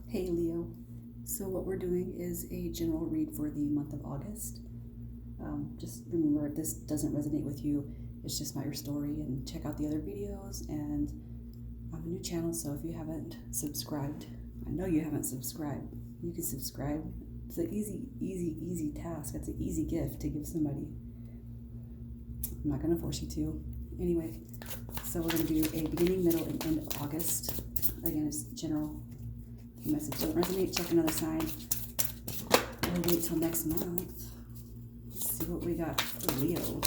Hey Leo. So, what we're doing is a general read for the month of August. Just remember, if this doesn't resonate with you, it's just not your story, and check out the other videos. And I'm a new channel, so if you haven't subscribed, I know you haven't subscribed, you can subscribe. It's an easy task. It's an easy gift to give somebody. I'm not going to force you to. Anyway, so we're going to do a beginning, middle, and end of August. Again, it's general. If the message doesn't resonate, check another sign. Or wait till next month. Let's see what we got for Leo.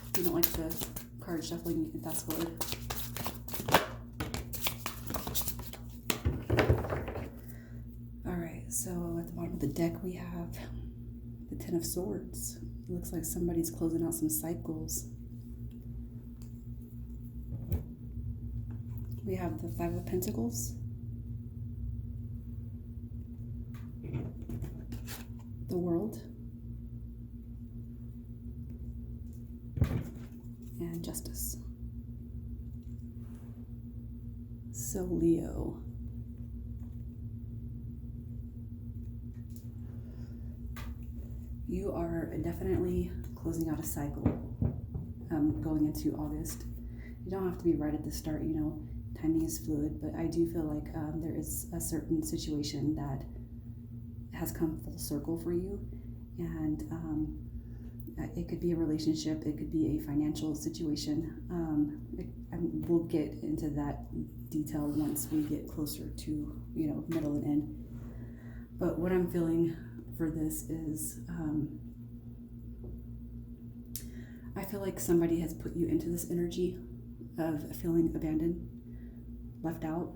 If you don't like the card shuffling, you can fast forward. Alright, so at the bottom of the deck we have the Ten of Swords. It looks like somebody's closing out some cycles. We have the Five of Pentacles, the World, and Justice. So Leo, you are definitely closing out a cycle going into August. You don't have to be right at the start, timing is fluid, but I do feel like there is a certain situation that has come full circle for you, and it could be a relationship, it could be a financial situation. We'll get into that detail once we get closer to middle and end. But what I'm feeling for this is I feel like somebody has put you into this energy of feeling abandoned, left out,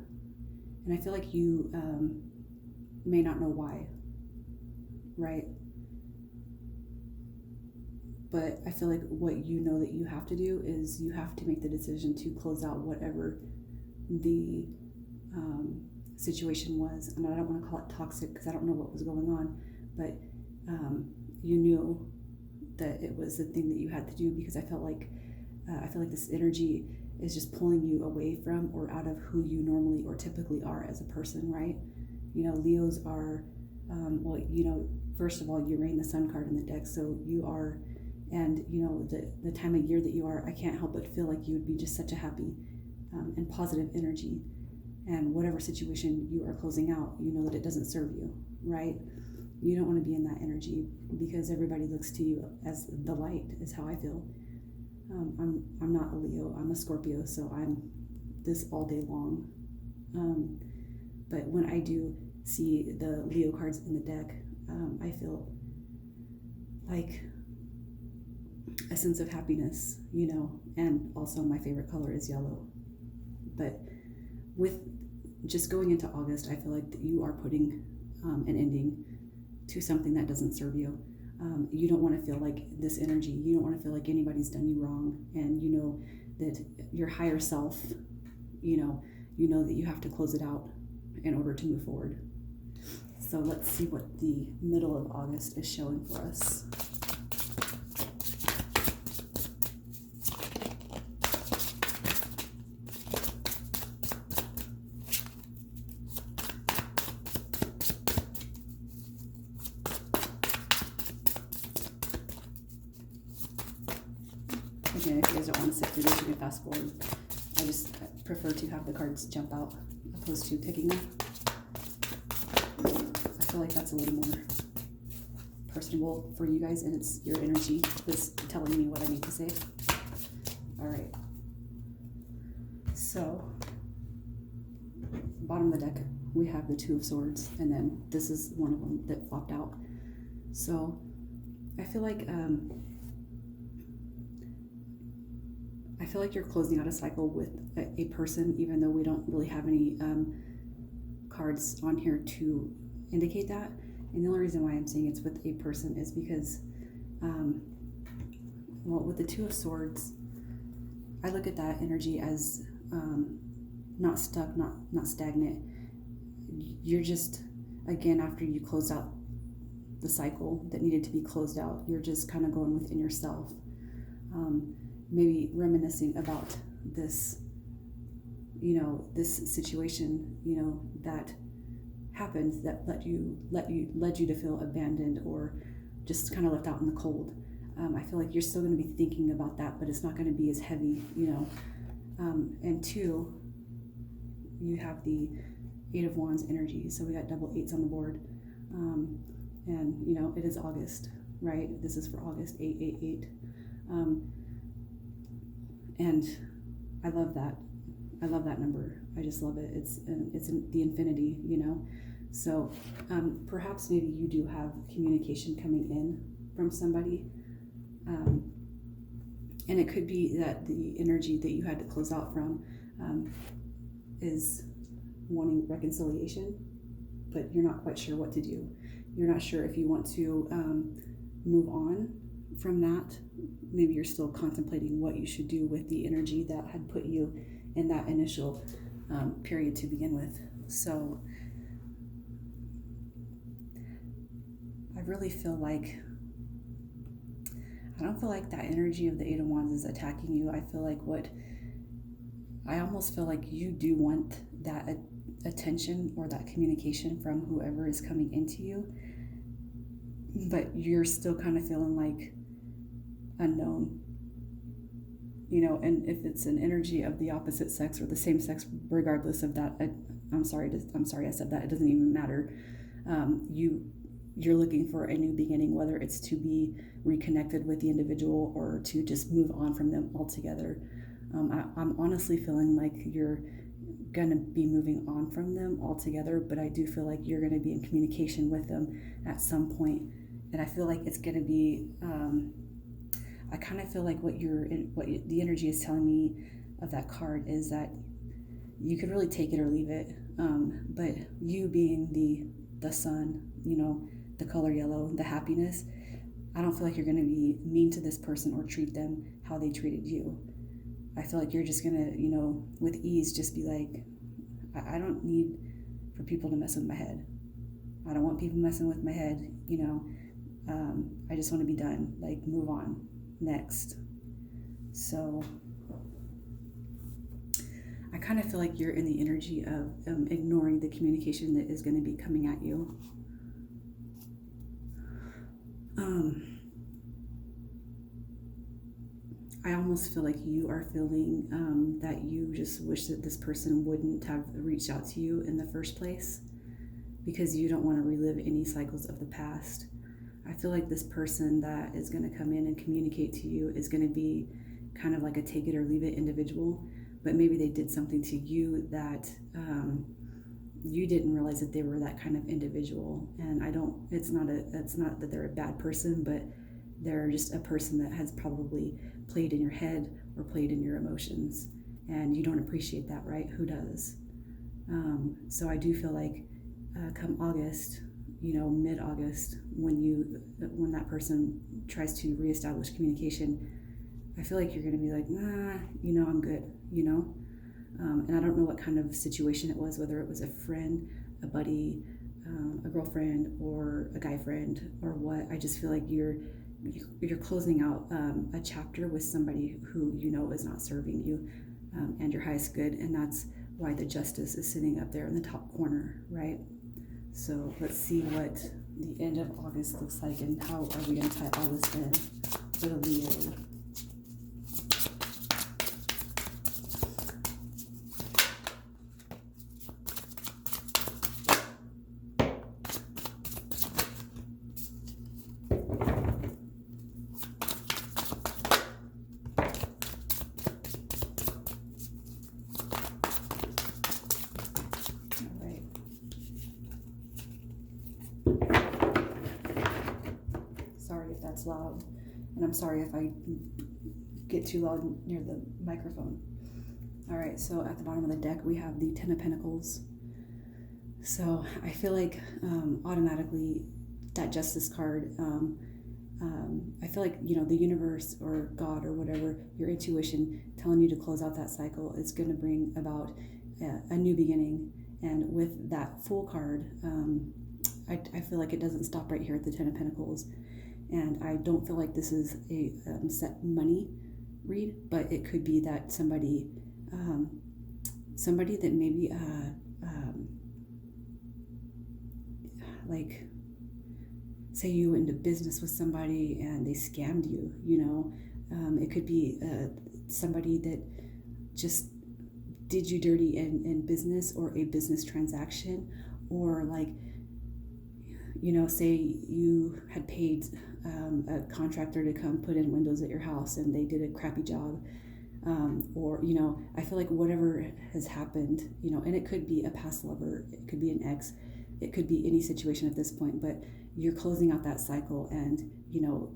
and I feel like you may not know why, right? But I feel like what you know that you have to do is you have to make the decision to close out whatever the situation was. And I don't want to call it toxic because I don't know what was going on, but you knew that it was the thing that you had to do, because I feel like this energy is just pulling you away from or out of who you normally or typically are as a person, right? Leos are, first of all, you reign the Sun card in the deck, so you are, and the time of year that you are, I can't help but feel like you would be just such a happy and positive energy. And whatever situation you are closing out, you know that it doesn't serve you, right? You don't want to be in that energy because everybody looks to you as the light, is how I feel. I'm not a Leo, I'm a Scorpio, so I'm this all day long. But when I do see the Leo cards in the deck, I feel like a sense of happiness, and also my favorite color is yellow. But with just going into August, I feel like that you are putting an ending to something that doesn't serve you. You don't want to feel like this energy, you don't want to feel like anybody's done you wrong, and you know that your higher self, you know that you have to close it out in order to move forward. So let's see what the middle of August is showing for us. Again, if you guys don't want to sit through this, you can fast forward. I just prefer to have the cards jump out opposed to picking them. I feel like that's a little more personable for you guys, and it's your energy that's telling me what I need to say. All right. So, bottom of the deck, we have the Two of Swords, and then this is one of them that flopped out. So, I feel like you're closing out a cycle with a person, even though we don't really have any cards on here to indicate that. And the only reason why I'm saying it's with a person is because, with the Two of Swords, I look at that energy as not stuck, not stagnant. You're just, again, after you close out the cycle that needed to be closed out, you're just kind of going within yourself. Maybe reminiscing about this this situation, that happened that led you to feel abandoned or just kind of left out in the cold. I feel like you're still going to be thinking about that, but it's not going to be as heavy, and two, you have the Eight of Wands energy, so we got double eights on the board, and it is August, right? This is for August, 888, and I love that. I love that number. I just love it. It's the infinity, So perhaps maybe you do have communication coming in from somebody, and it could be that the energy that you had to close out from is wanting reconciliation, but you're not quite sure what to do. You're not sure if you want to move on from that. Maybe you're still contemplating what you should do with the energy that had put you in that initial period to begin with. So I really feel like, I don't feel like that energy of the Eight of Wands is attacking you. I almost feel like you do want that attention or that communication from whoever is coming into you, but you're still kind of feeling like unknown, and if it's an energy of the opposite sex or the same sex, regardless of that, I'm sorry I said that, it doesn't even matter. You're looking for a new beginning, whether it's to be reconnected with the individual or to just move on from them altogether. I'm honestly feeling like you're going to be moving on from them altogether, but I do feel like you're going to be in communication with them at some point, and I feel like it's going to be I kind of feel like what the energy is telling me of that card is that you could really take it or leave it, but you being the sun, the color yellow, the happiness, I don't feel like you're going to be mean to this person or treat them how they treated you. I feel like you're just going to, with ease, just be like, I don't need for people to mess with my head. I don't want people messing with my head, I just want to be done, like move on, next. So I kind of feel like you're in the energy of ignoring the communication that is going to be coming at you. I almost feel like you are feeling that you just wish that this person wouldn't have reached out to you in the first place because you don't want to relive any cycles of the past. I feel like this person that is going to come in and communicate to you is going to be kind of like a take it or leave it individual, but maybe they did something to you that you didn't realize that they were that kind of individual. And it's not that they're a bad person, but they're just a person that has probably played in your head or played in your emotions, and you don't appreciate that, right? Who does? So I do feel like come August, mid-August, when that person tries to reestablish communication, I feel like you're going to be like, nah, I'm good, and I don't know what kind of situation it was, whether it was a friend, a buddy, a girlfriend, or a guy friend, or what. I just feel like you're closing out a chapter with somebody who is not serving you and your highest good, and that's why the Justice is sitting up there in the top corner, right? So let's see what the end of August looks like, and how are we going to tie all this in for the Leo. That's loud, and I'm sorry if I get too loud near the microphone. All right, so at the bottom of the deck we have the Ten of Pentacles. So I feel like automatically that Justice card, I feel like the universe or God or whatever, your intuition telling you to close out that cycle is going to bring about a new beginning. And with that Fool card, I feel like it doesn't stop right here at the Ten of Pentacles. And I don't feel like this is a set money read, but it could be that somebody somebody that maybe like, say you went into business with somebody and they scammed you, it could be somebody that just did you dirty in business or a business transaction, or like, say you had paid a contractor to come put in windows at your house and they did a crappy job. Or, I feel like whatever has happened, and it could be a past lover, it could be an ex, it could be any situation at this point, but you're closing out that cycle and,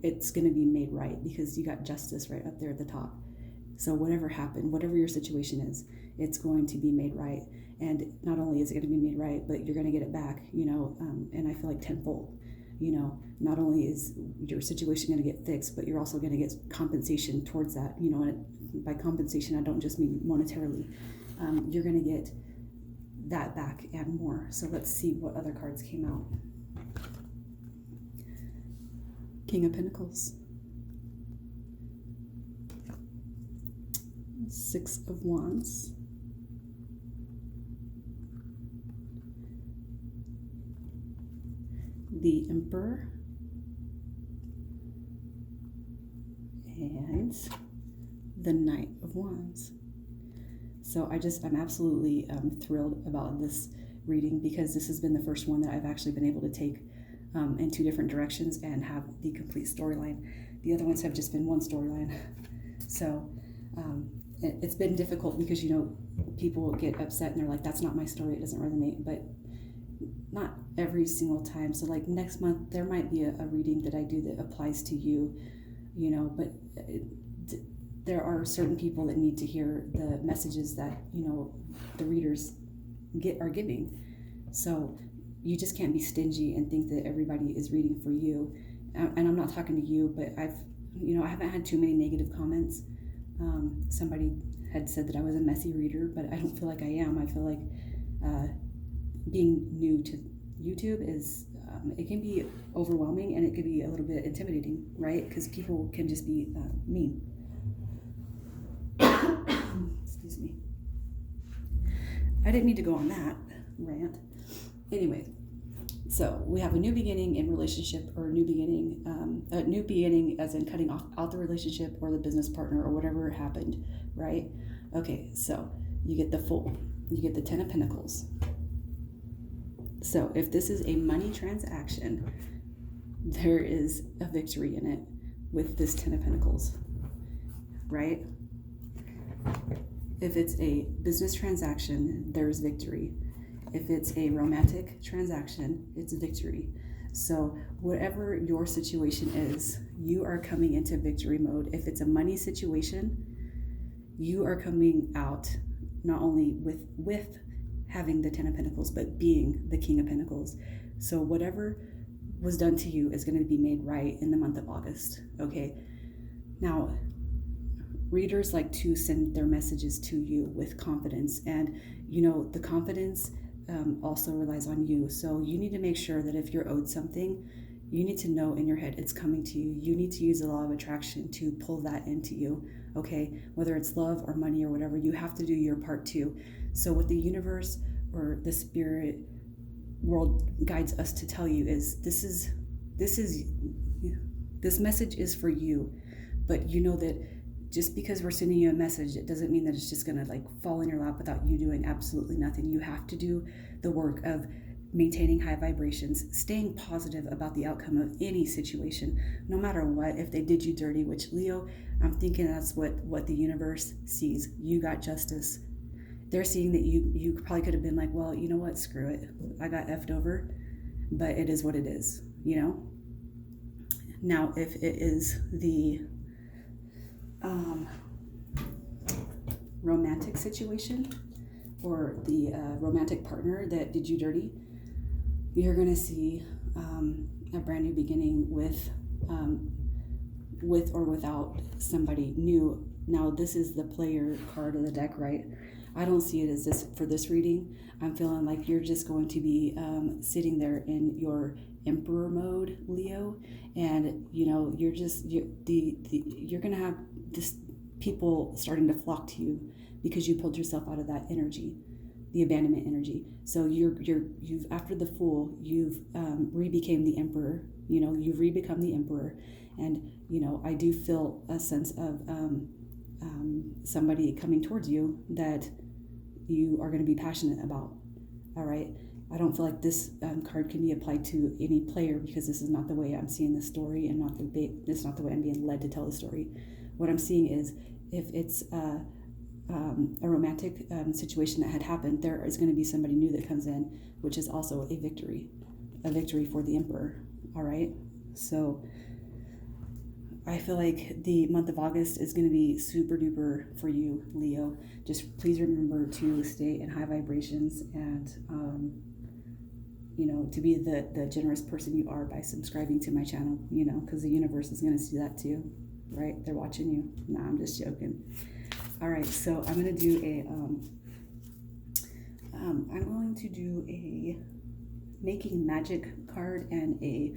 it's going to be made right because you got justice right up there at the top. So whatever happened, whatever your situation is, it's going to be made right. And not only is it going to be made right, but you're going to get it back, and I feel like tenfold. Not only is your situation going to get fixed, but you're also going to get compensation towards that, and by compensation, I don't just mean monetarily. You're going to get that back and more. So let's see what other cards came out. King of Pentacles. Six of Wands. The Emperor. And the Knight of Wands. So I'm absolutely thrilled about this reading because this has been the first one that I've actually been able to take in two different directions and have the complete storyline. The other ones have just been one storyline. So it's been difficult because, people get upset and they're like, that's not my story, it doesn't resonate, but not every single time. So like next month, there might be a reading that I do that applies to you, but there are certain people that need to hear the messages that, the readers are giving. So you just can't be stingy and think that everybody is reading for you. And I'm not talking to you, but I haven't had too many negative comments. Somebody had said that I was a messy reader, but I don't feel like I am. I feel like being new to YouTube is, it can be overwhelming and it can be a little bit intimidating, right? Because people can just be mean. Excuse me. I didn't need to go on that rant. Anyway, so we have a new beginning in relationship, or a new beginning as in cutting out the relationship or the business partner or whatever happened, right? Okay, so you get the Fool, you get the Ten of Pentacles. So if this is a money transaction, there is a victory in it with this Ten of Pentacles, right? If it's a business transaction, there's victory. If it's a romantic transaction, it's victory. So whatever your situation is, you are coming into victory mode. If it's a money situation, you are coming out not only with having the Ten of Pentacles, but being the King of Pentacles. So whatever was done to you is going to be made right in the month of August, okay? Now, readers like to send their messages to you with confidence, and the confidence also relies on you. So you need to make sure that if you're owed something, you need to know in your head it's coming to you. You need to use the law of attraction to pull that into you, okay? Whether it's love or money or whatever, you have to do your part too. So what the universe or the spirit world guides us to tell you is this message is for you, but that just because we're sending you a message, it doesn't mean that it's just gonna fall in your lap without you doing absolutely nothing. You have to do the work of maintaining high vibrations, staying positive about the outcome of any situation, no matter what. If they did you dirty, which Leo, I'm thinking that's what the universe sees. You got justice. They're seeing that you probably could have been like, well, you know what, screw it, I got effed over, but it is what it is, Now, if it is the romantic situation or the romantic partner that did you dirty, you're going to see a brand new beginning with or without somebody new. Now, this is the player card of the deck, right? I don't see it as this for this reading. I'm feeling like you're just going to be sitting there in your emperor mode, Leo, and you're going to have this people starting to flock to you because you pulled yourself out of that energy, the abandonment energy. So you've after the Fool, you've re-became the Emperor. You've re-become the Emperor, and I do feel a sense of somebody coming towards you that you are going to be passionate about. All right. I don't feel like this card can be applied to any player, because this is not the way I'm seeing the story, and it's not the way I'm being led to tell the story. What I'm seeing is, if it's a romantic situation that had happened, there is going to be somebody new that comes in, which is also a victory for the Emperor. All right. So I feel like the month of August is going to be super duper for you, Leo. Just please remember to stay in high vibrations, and to be the generous person you are by subscribing to my channel, because the universe is going to see that too, right? They're watching you. Nah, I'm just joking. All right, so I'm going to do a making magic card and a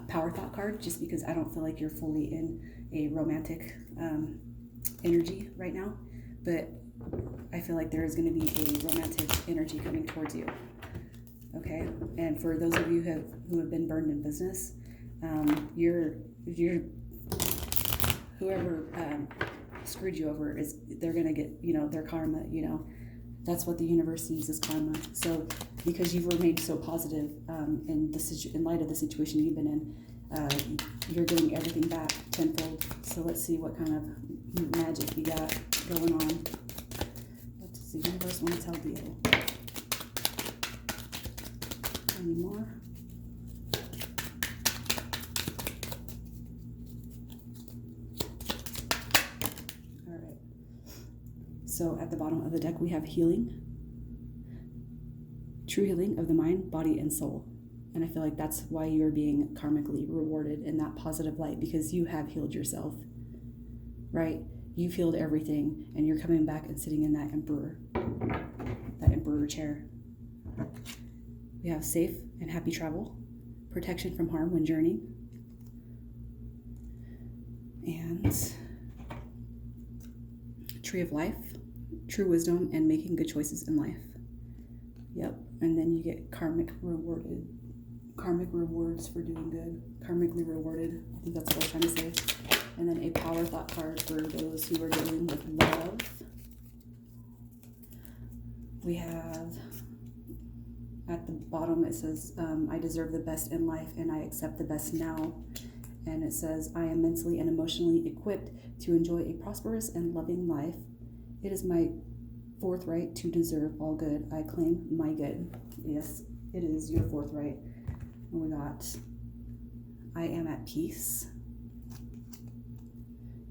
power thought card, just because I don't feel like you're fully in a romantic energy right now, but I feel like there is going to be a romantic energy coming towards you. Okay, and for those of you who have been burned in business, whoever screwed you over they're gonna get their karma. That's what the universe sees as karma. So because you've remained so positive in light of the situation you've been in, you're getting everything back tenfold. So let's see what kind of magic we got going on. What does the universe want to tell Leo? Any more? All right. So at the bottom of the deck, we have healing. True healing of the mind, body, and soul. And I feel like that's why you're being karmically rewarded in that positive light, because you have healed yourself, right? You've healed everything, and you're coming back and sitting in that emperor chair. We have safe and happy travel, protection from harm when journeying, and tree of life, true wisdom, and making good choices in life. Yep. And then you get karmic rewards for doing good. Karmically rewarded. I think that's what I was trying to say. And then a power thought card for those who are dealing with love. We have at the bottom, it says, I deserve the best in life and I accept the best now. And it says, I am mentally and emotionally equipped to enjoy a prosperous and loving life. It is my fourth right to deserve all good. I claim my good. Yes, it is your fourth right. And we got, I am at peace.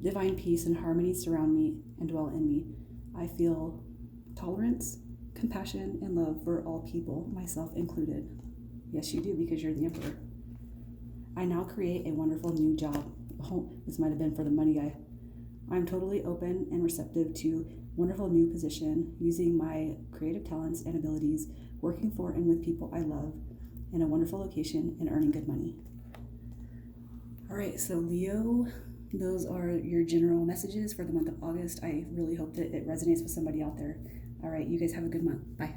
Divine peace and harmony surround me and dwell in me. I feel tolerance, compassion, and love for all people, myself included. Yes, you do, because you're the Emperor. I now create a wonderful new job. Oh, this might have been for the money guy. I'm totally open and receptive to wonderful new position, using my creative talents and abilities, working for and with people I love, in a wonderful location, and earning good money. All right, so Leo, those are your general messages for the month of August. I really hope that it resonates with somebody out there. All right, you guys have a good month. Bye.